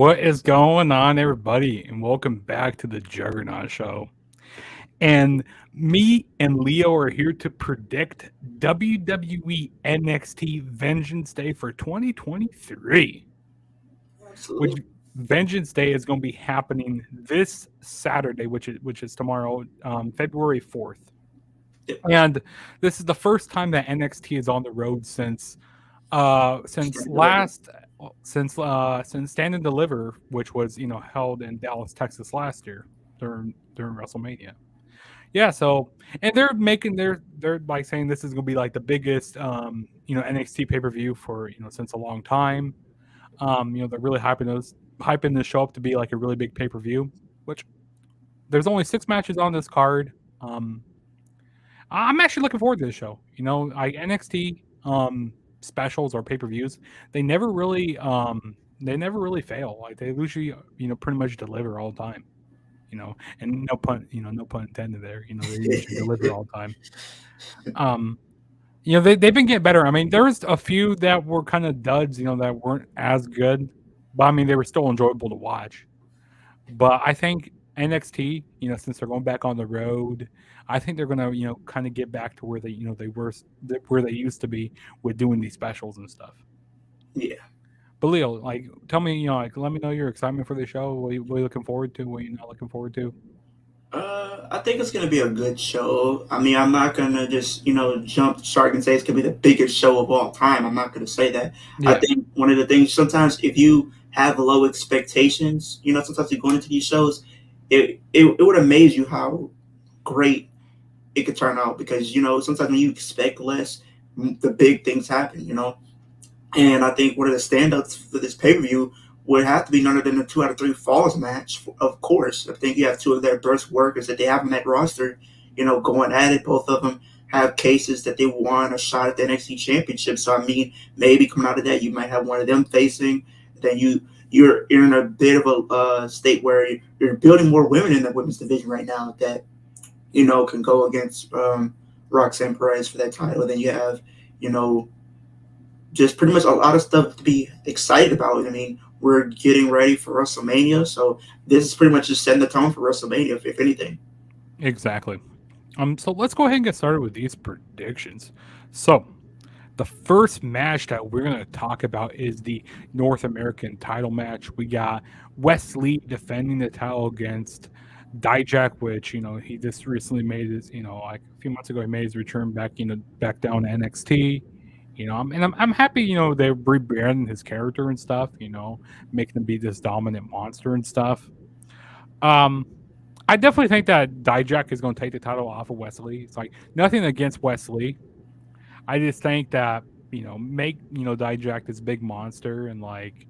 What is going on, everybody? And welcome back to the Juggernaut Show. And me and Leo are here to predict WWE NXT Vengeance Day for 2023, which Absolutely. Vengeance Day is going to be happening this Saturday, which is tomorrow, February 4th. Yep. And this is the first time that NXT is on the road since Stand deliver. last since Stand and Deliver, which was held in Dallas, Texas last year during WrestleMania. Yeah, so and they're like saying this is gonna be like the biggest NXT pay per view for since a long time. They're really hyping this show up to be like a really big pay per view, which there's only 6 matches on this card. Um, I'm actually looking forward to this show. Like NXT specials or pay per views, they never really fail. Like they usually pretty much deliver all the time. And no pun intended there. They usually deliver all the time. Um, they've been getting better. I mean, there was a few that were kind of duds, that weren't as good, but I mean they were still enjoyable to watch. But I think NXT, since they're going back on the road, I think they're gonna, kind of get back to where where they used to be with doing these specials and stuff. Yeah. But Leo, like, tell me, like, let me know your excitement for the show. What are you looking forward to? What are you not looking forward to? I think it's gonna be a good show. I mean, I'm not gonna just jump shark and say it's gonna be the biggest show of all time. I'm not gonna say that. I Yeah, think one of the things sometimes if you have low expectations, sometimes you're going into these shows, it would amaze you how great it could turn out because sometimes when you expect less, the big things happen. And I think one of the standouts for this pay per view would have to be none other than the 2 out of 3 falls match. Of course, I think you have two of their best workers that they have on that roster, going at it. Both of them have cases that they won a shot at the NXT Championship. So I mean, maybe coming out of that, you might have one of them facing. Then you're in a bit of a state where you're building more women in the women's division right now that can go against Roxanne Perez for that title. Then you have you know just pretty much a lot of stuff to be excited about. I mean, we're getting ready for WrestleMania, so this is pretty much just setting the tone for WrestleMania, if anything. exactly. So let's go ahead and get started with these predictions. So the first match that we're going to talk about is the North American title match. We got Wesley defending the title against Dijak, which he just recently made his like a few months ago he made his return back back down to NXT. I'm happy they rebranding his character and stuff. Making him be this dominant monster and stuff. Um, I definitely think that Dijak is going to take the title off of Wesley. It's like nothing against Wesley. I just think that make Dijak this big monster and like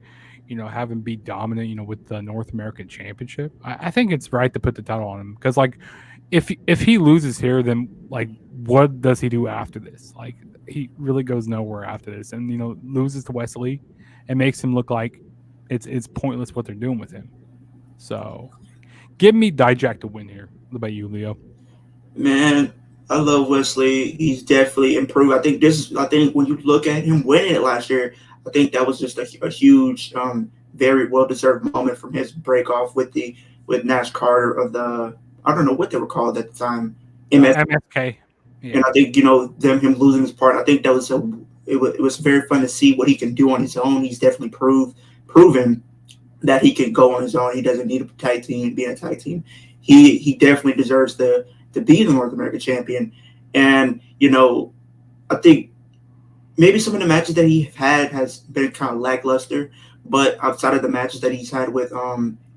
have him be dominant with the North American Championship. I think it's right to put the title on him because like if he loses here, then like what does he do after this? Like he really goes nowhere after this, and loses to Wesley and makes him look like it's pointless what they're doing with him. So give me Dijak to win here. What about you, Leo? Man, I love Wesley. He's definitely improved. I think when you look at him winning it last year, I think that was just a huge, very well deserved moment from his break off with Nash Carter of the, I don't know what they were called at the time, MS. MFK. And Yeah. I think him losing his part. I think that was it was very fun to see what he can do on his own. He's definitely proven that he can go on his own. He doesn't need a tag team, be in a tag team. He definitely deserves to be the North American champion. And I think maybe some of the matches that he had has been kind of lackluster. But outside of the matches that he's had with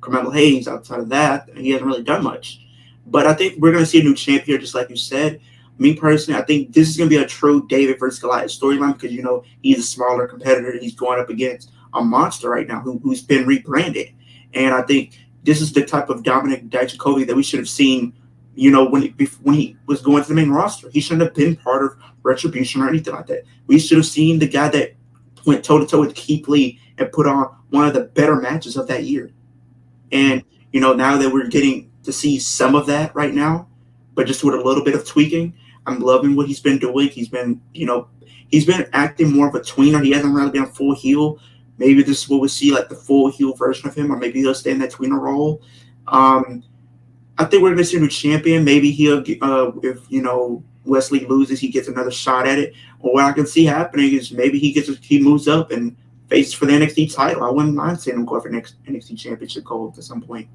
Carmelo Hayes, outside of that, he hasn't really done much. But I think we're going to see a new champion, just like you said. Me personally, I think this is going to be a true David versus Goliath storyline because he's a smaller competitor. He's going up against a monster right now who's been rebranded, and I think this is the type of Dominic Dijakovic that we should have seen. When he was going to the main roster, he shouldn't have been part of Retribution or anything like that. We should have seen the guy that went toe to toe with Keith Lee and put on one of the better matches of that year. And now that we're getting to see some of that right now, but just with a little bit of tweaking, I'm loving what he's been doing. He's been acting more of a tweener. He hasn't really been a full heel, Maybe this is what we see, like the full heel version of him, or maybe he'll stay in that tweener role. Um, I think we're going to see a new champion. Maybe he'll get, if Wesley loses, he gets another shot at it. Or what I can see happening is maybe he moves up and faces for the NXT title. I wouldn't mind seeing him go for next NXT championship gold at some point.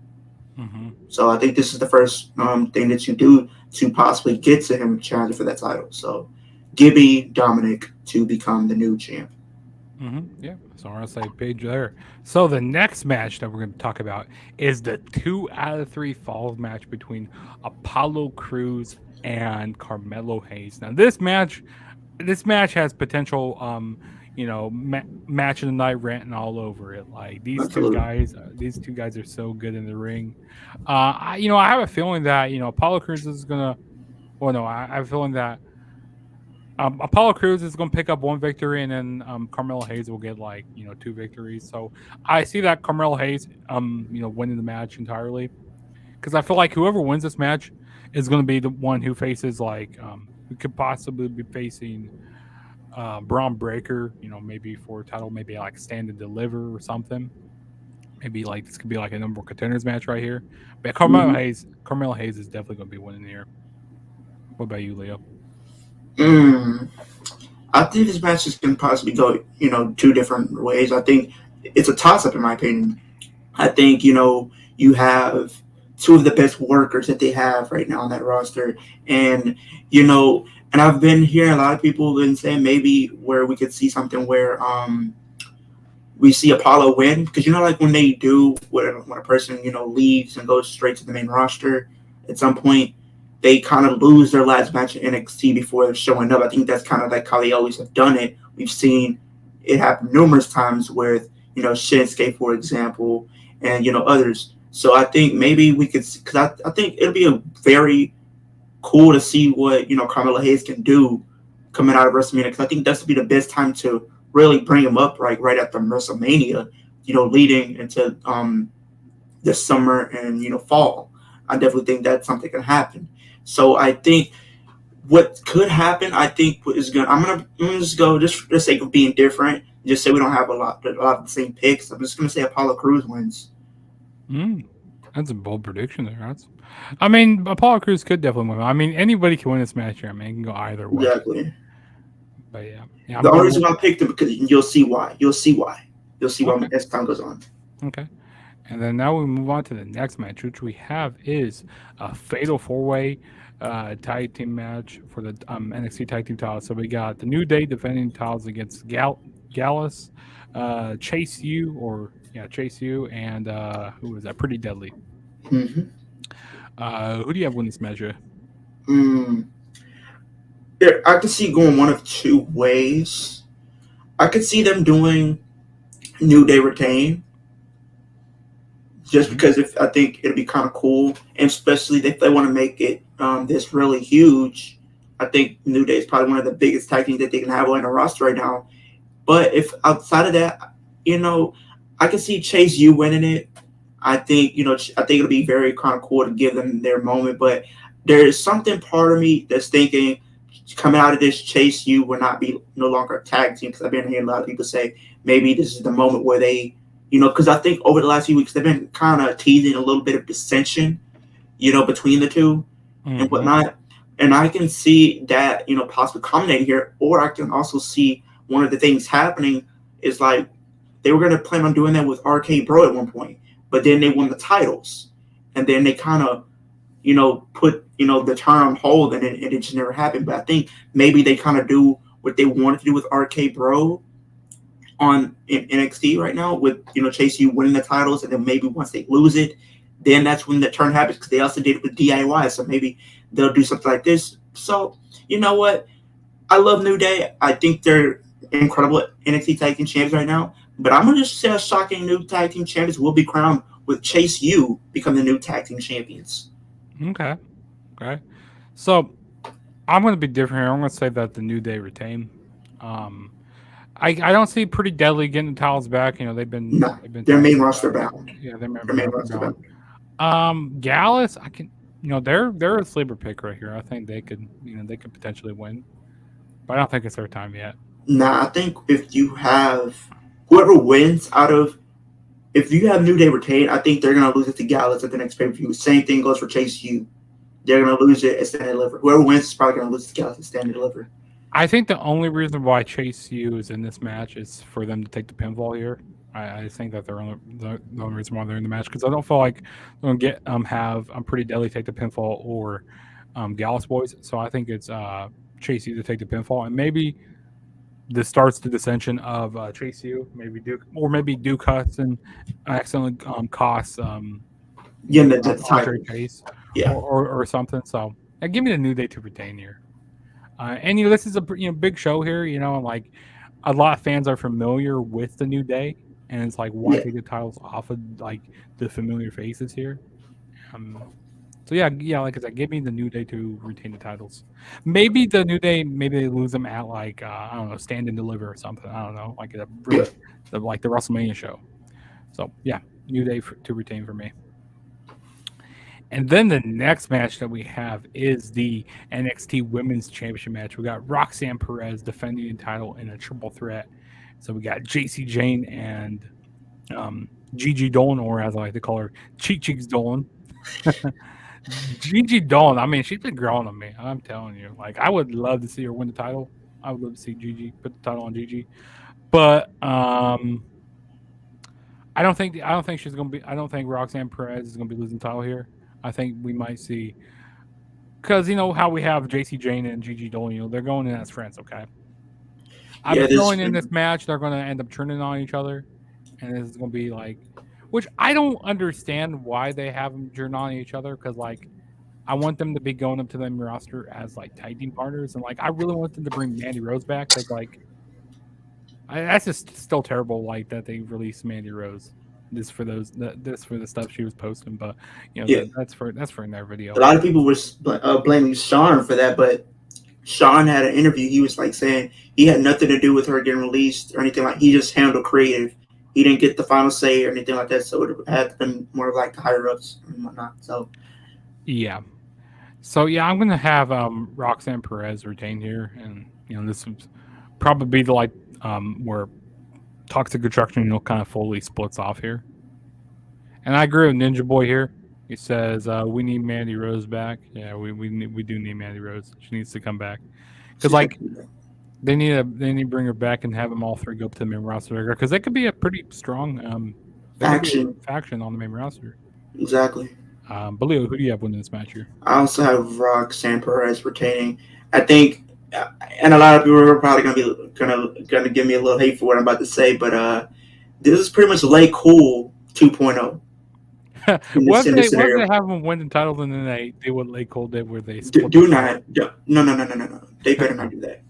Mm-hmm. So I think this is the first thing that you do to possibly get to him challenging for that title. So give me Dominic to become the new champ. Mm-hmm. Yeah, so we're on the same page there. So the next match that we're going to talk about is the 2 out of 3 falls match between Apollo Crews and Carmelo Hayes. Now this match has potential. Match of the night ranting all over it. Like Absolutely. these two guys are so good in the ring. I have a feeling that Apollo Crews is gonna. Well, no, I have a feeling that Apollo Crews is going to pick up one victory, and then Carmelo Hayes will get 2 victories. So I see that Carmelo Hayes, winning the match entirely, because I feel like whoever wins this match is going to be the one who faces who could possibly be facing Braun Breaker. Maybe for a title, maybe like Stand and Deliver or something. Maybe like this could be like a number one contenders match right here. But Mm-hmm. Carmelo Hayes is definitely going to be winning here. What about you, Leo? I think this match is going to possibly go, 2 different ways. I think it's a toss up, in my opinion. I think, you have 2 of the best workers that they have right now on that roster. And, and I've been hearing a lot of people been saying maybe where we could see something where we see Apollo win. Because, like when they do, when a person, leaves and goes straight to the main roster at some point, they kind of lose their last match in NXT before they're showing up. I think that's kind of like how they always have done it. We've seen it happen numerous times with, Shinsuke, for example, and, others. So I think maybe we could, because I think it'll be a very cool to see what, Carmelo Hayes can do coming out of WrestleMania, because I think that's to be the best time to really bring him up right after WrestleMania, leading into this summer and, fall. I definitely think that something can happen. So I think what could happen, I think is gonna. I'm gonna just go just for the sake of being different. Just say we don't have a lot of the same picks. I'm just gonna say Apollo Crews wins. Mm, that's a bold prediction there. I mean, Apollo Crews could definitely win. I mean, anybody can win this match here. I mean, it can go either way. Exactly. But yeah, The I'm only going reason with I picked him because you'll see why. You'll see why. You'll see why okay, as time goes on. okay. And then now we move on to the next match, which we have is a fatal 4-way tag team match for the NXT tag team titles. So we got the New Day defending titles against Gallus, Chase U, and who was that? Pretty Deadly. Mm-hmm. Who do you have win this match? Mm. Yeah, I could see going one of 2 ways. I could see them doing New Day retain, just Mm-hmm. because if I think it'd be kind of cool, and especially if they want to make it this really huge. I think New Day is probably one of the biggest tag teams that they can have on the roster right now. But if outside of that, I can see Chase U winning it. I think I think it'll be very kind of cool to give them their moment. But there is something part of me that's thinking coming out of this, Chase U will not be no longer a tag team, because I've been hearing a lot of people say maybe this is the moment where they, because I think over the last few weeks they've been kind of teasing a little bit of dissension, between the two and Mm-hmm. whatnot. And I can see that, possibly culminating here, or I can also see one of the things happening is like they were going to plan on doing that with RK Bro at one point, but then they won the titles, and then they kind of, put the turn on hold, and it just never happened. But I think maybe they kind of do what they wanted to do with RK Bro on in NXT right now, with Chase U winning the titles, and then maybe once they lose it, then that's when the turn happens, because they also did it with DIY. So maybe they'll do something like this. So you know what? I love New Day. I think they're incredible NXT Tag Team Champions right now. But I'm gonna just say a shocking new Tag Team Champions will be crowned with Chase U become the new Tag Team Champions. Okay. Okay. So I'm going to be different here. I'm going to say that the New Day retain. Um, I don't see Pretty Deadly getting the titles back. No, they've been their tag main team roster titles. bound. Yeah, they Their remember main roster roster bound. bound. Gallus, I can. They're a sleeper pick right here. I think they could potentially win, but I don't think it's their time yet. Now I think if you have whoever wins out of, if you have New Day retain, I think they're gonna lose it to Gallus at the next pay per view. Same thing goes for Chase U. They're gonna lose it at Stand and Deliver. Whoever wins is probably gonna lose it to Gallus at Stand and Deliver. I think the only reason why Chase U is in this match is for them to take the pinfall here. I think that the only reason why they're in the match, because I don't feel like they're gonna get have Pretty Deadly take the pinfall or Gallus Boys. So I think it's Chase U to take the pinfall, and maybe this starts the dissension of Chase U, maybe Duke, or maybe Duke Hudson accidentally costs Yeah, the Andre title. Chase Yeah, or something. So give me the New Day to retain here. And this is a big show here. And like a lot of fans are familiar with the New Day, and it's like why yeah, take the titles off of like the familiar faces here. So yeah, like I said, give me the New Day to retain the titles. Maybe the New Day, maybe they lose them at like I don't know, Stand and Deliver or something. I don't know, like yeah. like the WrestleMania show. So yeah, New Day to retain for me. And then the next match that we have is the NXT Women's Championship match. We got Roxanne Perez defending the title in a triple threat. So we got JC Jane and Gigi Dolan, or as I like to call her, Cheek Cheeks Dolan. Gigi Dolan, I mean, she's been growing on me. I'm telling you. Like, I would love to see her win the title. I would love to see Gigi put the title on Gigi. But I don't think she's gonna be. I don't think Roxanne Perez is gonna be losing the title here. I think we might see, because how we have JC Jane and Gigi Dolan. They're going in as friends. Okay, I have Yeah, a this feeling in this match they're going to end up turning on each other, and this is going to be like, which I don't understand why they have them turn on each other, because like I want them to be going up to the main roster as like tag team partners, and like I really want them to bring Mandy Rose back, because like that's just still terrible. Like that they released Mandy Rose. This for the stuff she was posting, but yeah. that's for their A video. lot of people were blaming Sean for that, but Sean had an interview. He was like saying he had nothing to do with her getting released or anything like. He just handled creative. He didn't get the final say or anything like that. So it had been more of like the higher ups and whatnot. So Yeah. So yeah, I'm gonna have Roxanne Perez retain here, and this would probably be the like where Toxic Attraction kind of fully splits off here. And I agree with Ninja Boy here. He says we need Mandy Rose back. Yeah, we do need Mandy Rose. She needs to come back, because she's like definitely they need to bring her back and have them all three go up to the main roster, because they could be a pretty strong they could be faction. a faction on the main roster. Exactly. But Leo, who do you have winning this match here? I also have Roxanne Perez retaining. I think, and a lot of people are probably gonna give me a little hate for what I'm about to say, but this is pretty much Lay Cool 2.0 What in if they this what if scenario. they have them win the title and then they do what Lake Cole did, where they Do, split the do title? not, do, no, no, no, no, no, no. They better not do that.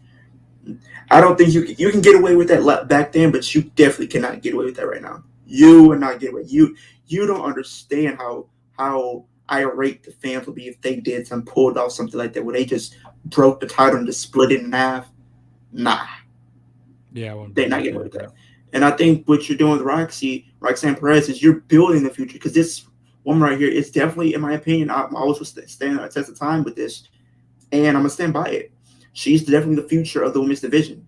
I don't think you can get away with that back then, but you definitely cannot get away with that right now. You would not get away. You don't understand how irate the fans would be if they did some pulled off something like that, where they just broke the title and just split it in half. Nah, Yeah, I wouldn't be they're not happy getting away with with that. that. And I think what you're doing with Roxanne Perez, is you're building the future, because this woman right here is definitely, in my opinion, I'm always stand at test of time with this, and I'm gonna stand by it. She's definitely the future of the women's division.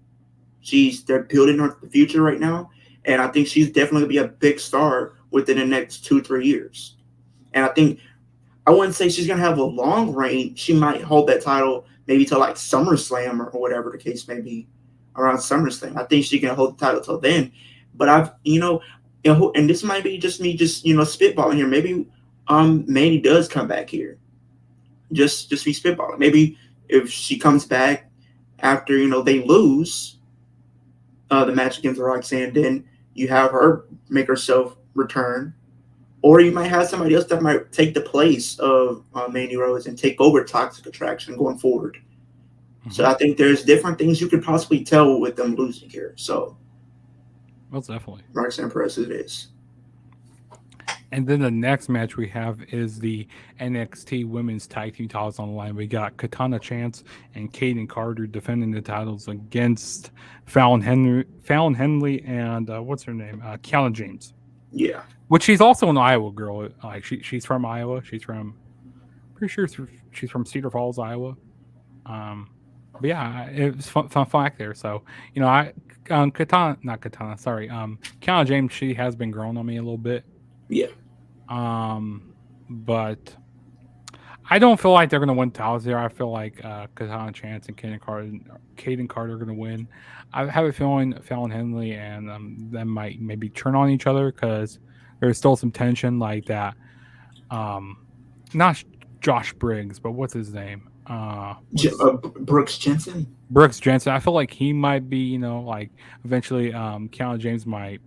They're building her the future right now, and I think she's definitely gonna be a big star within the next 2-3 years. And I think I wouldn't say she's gonna have a long reign. She might hold that title maybe till like SummerSlam or whatever the case may be, around SummerSlam. I think she can hold the title till then. But and this might be just me, just spitballing here. Maybe Mandy does come back here. Just be spitballing. Maybe if she comes back after they lose the match against Roxanne, then you have her make herself return, or you might have somebody else that might take the place of Mandy Rose and take over Toxic Attraction going forward. So Mm-hmm. I think there's different things you could possibly tell with them losing here. So Most definitely. Roxanne Perez it is. And then the next match we have is the NXT Women's Tag Team titles on the line. We got Katana Chance and Kaden Carter defending the titles against Fallon Henley, and what's her name? Kiana James. Yeah. Which she's also an Iowa girl. Like she's from Iowa. She's from pretty sure she's from Cedar Falls, Iowa. Um, But yeah, it was fun fact there. So I Katana, not Katana, sorry, Kiana James, she has been growing on me a little bit. Yeah, Um, but I don't feel like they're gonna win titles here. I feel like Katana Chance and Caden Carter are gonna win. I have a feeling Fallon Henley and them might maybe turn on each other because there's still some tension like that. Um, not Josh Briggs, but what's his name? What's Brooks Jensen. Brooks Jensen? I feel like he might be, like eventually, Keanu James might,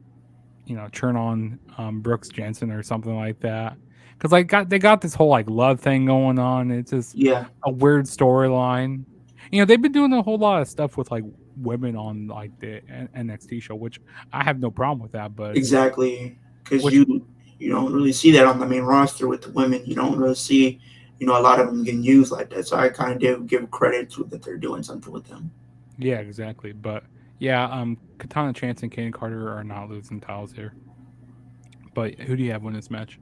turn on Brooks Jensen or something like that. Because they got this whole like love thing going on. It's just Yeah, a weird storyline. They've been doing a whole lot of stuff with like women on like the NXT show, which I have no problem with that. But it's just exactly. Because which you don't really see that on the main roster with the women. You don't really see a lot of them getting used like that. So I kind of do give credit to that they're doing something with them. yeah, exactly. But yeah, Katana Chance and Kane Carter are not losing titles here. But who do you have win this match?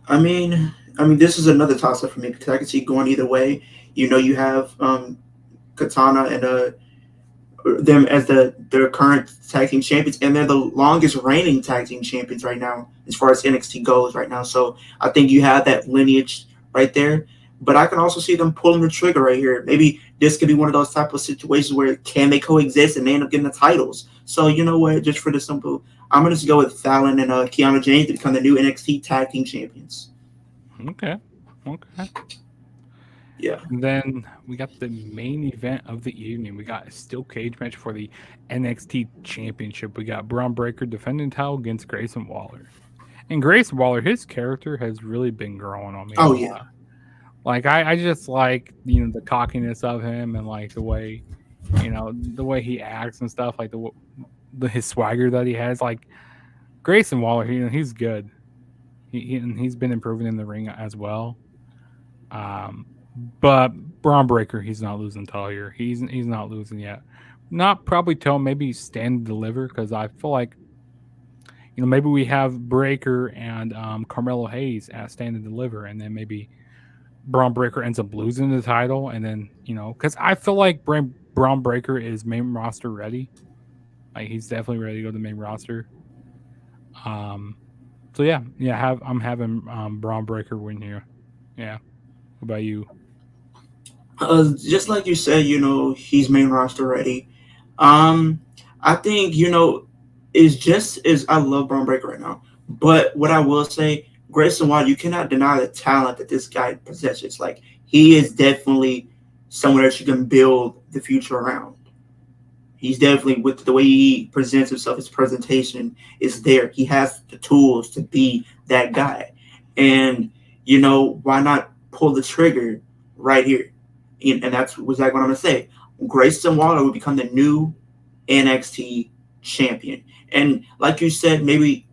This is another toss up for me because I can see going either way. You have Katana and them as their current tag team champions, and they're the longest reigning tag team champions right now as far as NXT goes right now. So I think you have that lineage right there. But I can also see them pulling the trigger right here. Maybe this could be one of those type of situations where can they coexist and they end up getting the titles. So you know what? Just for the simple, I'm gonna just go with Fallon and Kiana James to become the new NXT tag team champions. Okay. Okay. Yeah. And then we got the main event of the evening. We got a steel cage match for the NXT Championship. We got Braun Breaker defending title against Grayson Waller. And Grayson Waller, his character has really been growing on me a Oh lot. yeah. Like I just like the cockiness of him and like the way he acts and stuff, like his swagger that he has. Like Grayson Waller, he's good. And he's been improving in the ring as well. Um, but Braun Breaker, he's not losing till here. He's not losing yet. Not probably till maybe Stand and Deliver because I feel like maybe we have Breaker and Carmelo Hayes at Stand and Deliver, and then maybe Braun Breaker ends up losing the title, and then because I feel like Braun Breaker is main roster ready. Like he's definitely ready to go to the main roster. Um, so yeah, I'm having Braun Breaker win here. Yeah. What about you? Just like you said, he's main roster ready. Um, I think is just as I love Braun Breaker right now. But what I will say, Grayson Waller, you cannot deny the talent that this guy possesses. Like he is definitely someone that you can build the future around. He's definitely with the way he presents himself, his presentation is there. He has the tools to be that guy. And why not pull the trigger right here? And that's exactly what I'm gonna say. Grayson Waller would become the new NXT champion. And like you said, maybe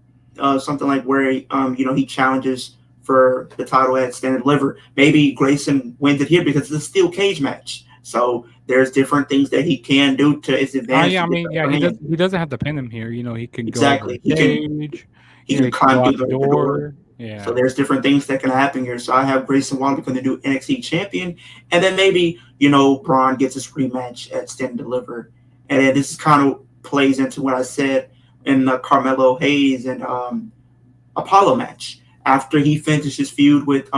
something like where he challenges for the title at Stand and Deliver. Maybe Grayson wins it here because it's a steel cage match. So there's different things that he can do to his advantage Yeah, to I get mean, the yeah, upper he does. hand. He doesn't have to pin him here. He can go over Exactly. the cage. He can He can climb go out through the the door. door. So Yeah. there's different things that can happen here. So I have Grayson Waller become the new NXT champion, and then maybe Braun gets his rematch at Stand and Deliver, and then this kind of plays into what I said in the Carmelo Hayes and Apollo match. After he finishes his feud with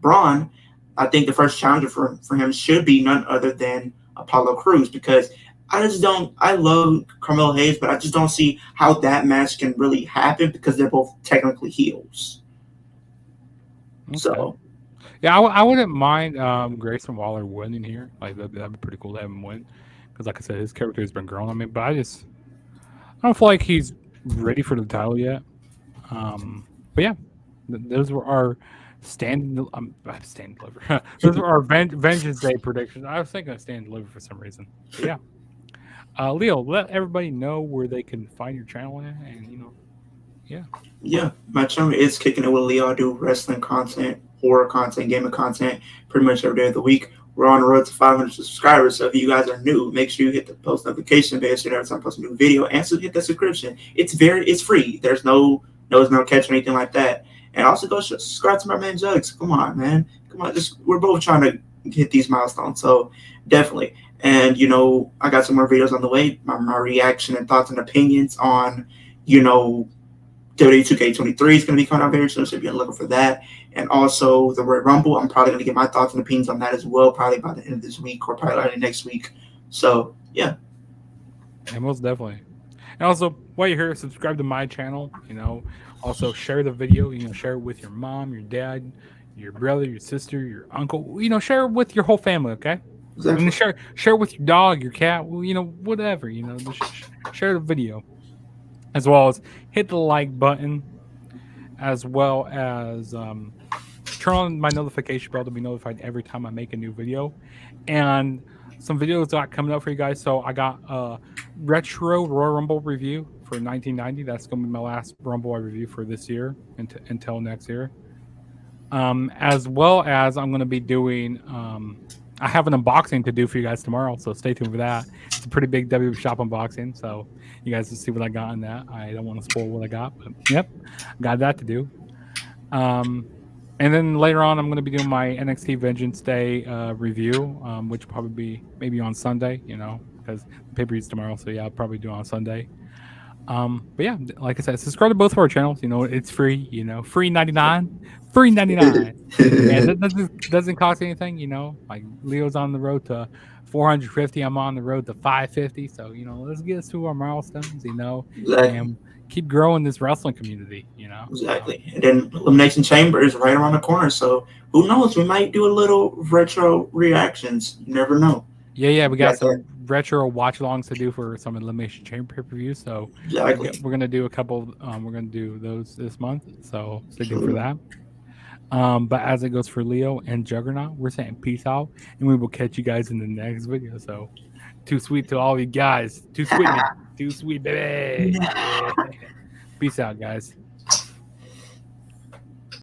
Braun, I think the first challenger for him should be none other than Apollo Crews because I just don't. I love Carmelo Hayes, but I just don't see how that match can really happen because they're both technically heels. Okay. So Yeah, I wouldn't mind Grayson Waller winning here. Like that'd be pretty cool to have him win. Because like I said, his character has been growing on me. But I don't feel like he's ready for the title yet. But yeah, those were our stand and deliver. Those were our Vengeance Day predictions. I was thinking of stand and deliver for some reason. But yeah. Leo, let everybody know where they can find your channel at, and yeah. yeah, my channel is Kicking It with Leo. I do wrestling content, horror content, gaming content, pretty much every day of the week. We're on the road to 500 subscribers. So if you guys are new, make sure you hit the post notification bell so every time I post a new video, and so hit the subscription. It's free. There's no catch or anything like that. And also go subscribe to my man Jugs. Come on, man. Come on. We're both trying to hit these milestones. So definitely. And I got some more videos on the way. My reaction and thoughts and opinions on you know WWE 2K23 is going to be coming out very soon, so be looking for that. And also the Royal Rumble, I'm probably going to get my thoughts and opinions on that as well, probably by the end of this week or probably early next week. So yeah, Yeah, most definitely. And also, while you're here, subscribe to my channel. Also share the video. Share it with your mom, your dad, your brother, your sister, your uncle. Share it with your whole family. Okay. And exactly. share it with your dog, your cat. Well, whatever. Just share the video, as well as hit the like button, as well as turn on my notification bell to be notified every time I make a new video. And some videos got coming up for you guys. So I got a retro Royal Rumble review for 1990. That's going to be my last Rumble I review for this year until next year. As well as I'm going to be doing. I have an unboxing to do for you guys tomorrow, so stay tuned for that. It's a pretty big W Shop unboxing, so you guys will see what I got in that. I don't want to spoil what I got, but yep, got that to do. Um, and then later on, I'm going to be doing my NXT Vengeance Day review, which will probably be maybe on Sunday, because the pay per view's tomorrow. So yeah, I'll probably do it on Sunday. But yeah, like I said, subscribe to both of our channels. It's free. Free 99, free 99, and that doesn't cost anything. Like Leo's on the road to 450. I'm on the road to 550. So let's get us to our milestones. Exactly. And keep growing this wrestling community. So. Exactly. And then Elimination Chamber is right around the corner. So who knows? We might do a little retro reactions. You never know. Yeah, we got Got that. some retro watch alongs to do for some Elimination Chamber pay per view. So Exactly. we're gonna do a couple. We're gonna do those this month. So stay tuned for True. that. But as it goes for Leo and Juggernaut, we're saying peace out, and we will catch you guys in the next video. So too sweet to all you guys. Too sweet, man. Too sweet, baby. Yeah. Peace out, guys.